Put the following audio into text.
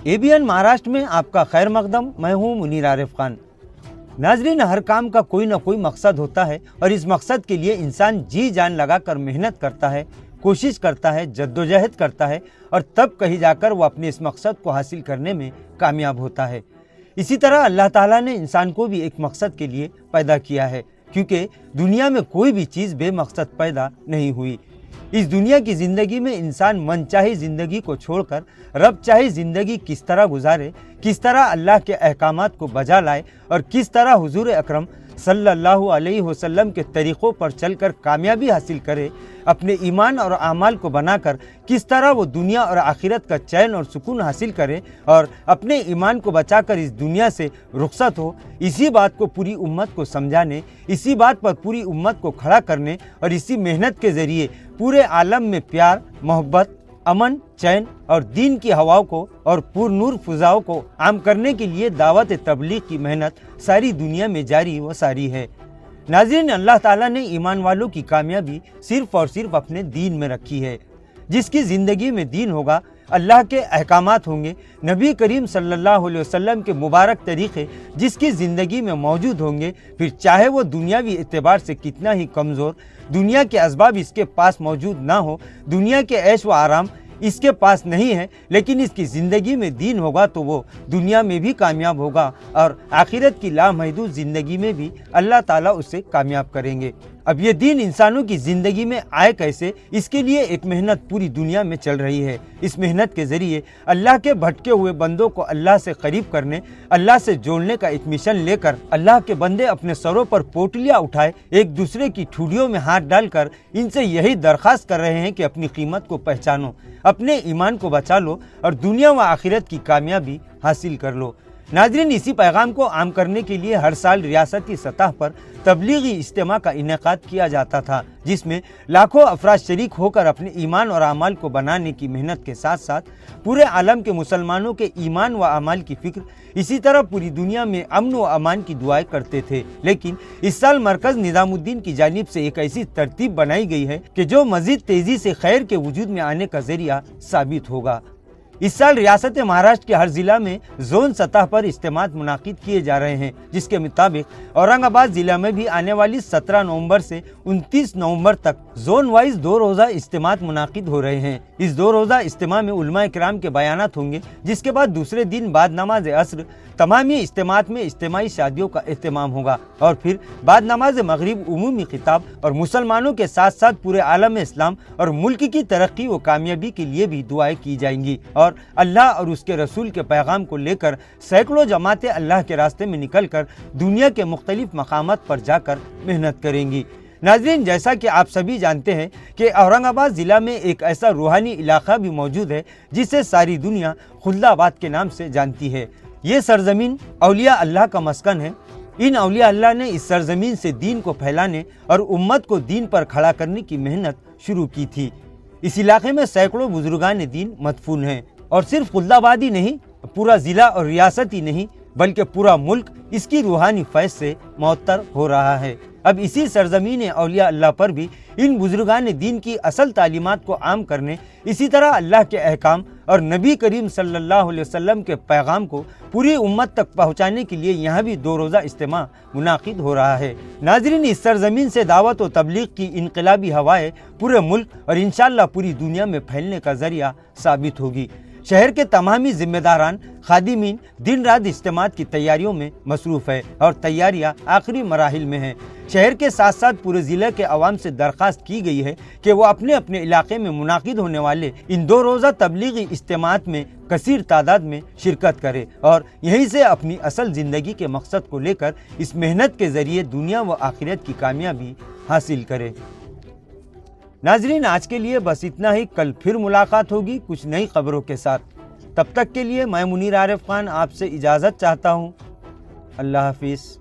ABN Maharashtra में आपका खैर मकदम। मैं हूँ मुनीर आरिफ खान। नाजरीन, हर काम का कोई ना कोई मकसद होता है और इस मकसद के लिए इंसान जी जान लगाकर मेहनत करता है, कोशिश करता है, जद्दोजहद करता है और तब कहीं जाकर वो अपने इस मकसद को हासिल करने में कामयाब होता है। इसी तरह अल्लाह ताला ने इंसान को भी एक मकसद के लिए पैदा किया है, क्योंकि दुनिया में कोई भी चीज़ बेमकसद पैदा नहीं हुई। इस दुनिया की ज़िंदगी में इंसान मनचाही ज़िंदगी को छोड़कर रब चाही ज़िंदगी किस तरह गुजारे, किस तरह अल्लाह के अहकामात को बजा लाए और किस तरह हुजूर अकरम सल्लल्लाहु अलैहि वसल्लम के तरीक़ों पर चलकर कामयाबी हासिल करे, अपने ईमान और आमाल को बनाकर किस तरह वो दुनिया और आखिरत का चैन और सुकून हासिल करे और अपने ईमान को बचाकर इस दुनिया से रुखसत हो, इसी बात को पूरी उम्मत को समझाने, इसी बात पर पूरी उम्मत को खड़ा करने और इसी मेहनत के ज़रिए पूरे आलम में प्यार, मोहब्बत, अमन, चैन और दीन की हवाओं को और पुरनूर फ़ज़ाओं को आम करने के लिए दावत तबलीग की मेहनत सारी दुनिया में जारी व सारी है। नाज़रीन, अल्लाह ताला ने ईमान वालों की कामयाबी सिर्फ़ और सिर्फ अपने दीन में रखी है। जिसकी ज़िंदगी में दीन होगा, अल्लाह के अहकामात होंगे, नबी करीम सल्लल्लाहु अलैहि वसल्लम के मुबारक तरीक़े जिसकी ज़िंदगी में मौजूद होंगे, फिर चाहे वो दुनियावी एतबार से कितना ही कमज़ोर, दुनिया के असबाब इसके पास मौजूद ना हो, दुनिया के ऐश व आराम इसके पास नहीं है, लेकिन इसकी ज़िंदगी में दीन होगा तो वो दुनिया में भी कामयाब होगा और आखिरत की लामहदूद ज़िंदगी में भी अल्लाह ताला उसे कामयाब करेंगे। अब ये दीन इंसानों की ज़िंदगी में आए कैसे, इसके लिए एक मेहनत पूरी दुनिया में चल रही है। इस मेहनत के ज़रिए अल्लाह के भटके हुए बंदों को अल्लाह से करीब करने, अल्लाह से जोड़ने का एक मिशन लेकर अल्लाह के बंदे अपने सरों पर पोटलियाँ उठाए एक दूसरे की ठुडियों में हाथ डालकर इनसे यही दरख्वास्त कर रहे हैं कि अपनी कीमत को पहचानो, अपने ईमान को बचा लो और दुनिया व आखिरत की कामयाबी हासिल कर लो। नाज़रीन, इसी पैगाम को आम करने के लिए हर साल रियासती सतह पर तबलीगी इज्तिमा का इनेकाद किया जाता था, जिसमें लाखों अफराद शरीक होकर अपने ईमान और आमाल को बनाने की मेहनत के साथ साथ पूरे आलम के मुसलमानों के ईमान व आमाल की फ़िक्र, इसी तरह पूरी दुनिया में अमन व अमान की दुआएं करते थे। लेकिन इस साल मरकज़ निज़ामुद्दीन की जानिब से एक ऐसी तरतीब बनाई गई है कि जो मज़ीद तेज़ी से खैर के वजूद में आने का ज़रिया साबित होगा। इस साल रियासत महाराष्ट्र के हर ज़िला में ज़ोन सतह पर इज्तिमात मुनाकिद किए जा रहे हैं, जिसके मुताबिक औरंगाबाद ज़िला में भी आने वाली 17 नवंबर से 29 नवंबर तक जोन वाइज 2 रोज़ा इज्तिमात मुनाकिद हो रहे हैं। इस 2 रोज़ा इज्तिमा में उलमा इकराम के बयानात होंगे, जिसके बाद दूसरे दिन बाद नमाज असर तमामी इज्तिमात में इज्तिमाई शादियों का एहतमाम होगा और फिर बाद नमाज मगरिब उमूमी खिताब और मुसलमानों के साथ साथ पूरे आलम इस्लाम और मुल्क की तरक्की व कामयाबी के लिए भी दुआएं की जाएंगी और अल्लाह और उसके रसूल के पैगाम को लेकर सैकड़ों जमातें अल्लाह के रास्ते में निकलकर दुनिया के मुख्तलिफ मकामात पर जाकर मेहनत करेंगी। नाज़रीन, जैसा कि आप सभी जानते हैं कि औरंगाबाद ज़िला में एक ऐसा रूहानी इलाका भी मौजूद है जिसे सारी दुनिया खुल्दाबाद के नाम से जानती है। ये सरजमीन औलिया अल्लाह का मस्कन है। इन औलिया अल्लाह ने इस सरजमीन से दीन को फैलाने और उम्मत को दीन पर खड़ा करने की मेहनत शुरू की थी। इस इलाके में सैकड़ों बुजुर्गान दीन मदफून हैं और सिर्फ खुल्दाबाद ही नहीं, पूरा ज़िला और रियासत ही नहीं बल्कि पूरा मुल्क इसकी रूहानी फैज़ से मुअत्तर हो रहा है। अब इसी सरजमीन औलिया अल्लाह पर भी इन बुजुर्गान दीन की असल तालीमात को आम करने, इसी तरह अल्लाह के अहकाम और नबी करीम सल्लल्लाहु अलैहि वसल्लम के पैगाम को पूरी उम्मत तक पहुँचाने के लिए यहाँ भी 2 रोज़ा इज्तिमा मुनाकिद हो रहा है। नाज़रीन, इस सरजमीन से दावत व तबलीग की इनकलाबी हवाएं पूरे मुल्क और इंशाअल्लाह पूरी दुनिया में फैलने का ज़रिया साबित होगी। शहर के तमामी जिम्मेदारान खादिमीन दिन रात इज्तिमात की तैयारियों में मसरूफ़ है और तैयारियां आखिरी मराहिल में हैं। शहर के साथ साथ पूरे ज़िले के अवाम से दरख्वास्त की गई है कि वो अपने अपने इलाके में मुनाकिद होने वाले इन 2 रोज़ा तबलीगी इज्तिमात में कसीर तादाद में शिरकत करे और यहीं से अपनी असल ज़िंदगी के मकसद को लेकर इस मेहनत के ज़रिए दुनिया व आखिरत की कामयाबी हासिल करे। नाजरीन, आज के लिए बस इतना ही। कल फिर मुलाकात होगी कुछ नई खबरों के साथ। तब तक के लिए मैं मुनीर आरिफ खान आपसे इजाज़त चाहता हूँ। अल्लाह हाफिज़।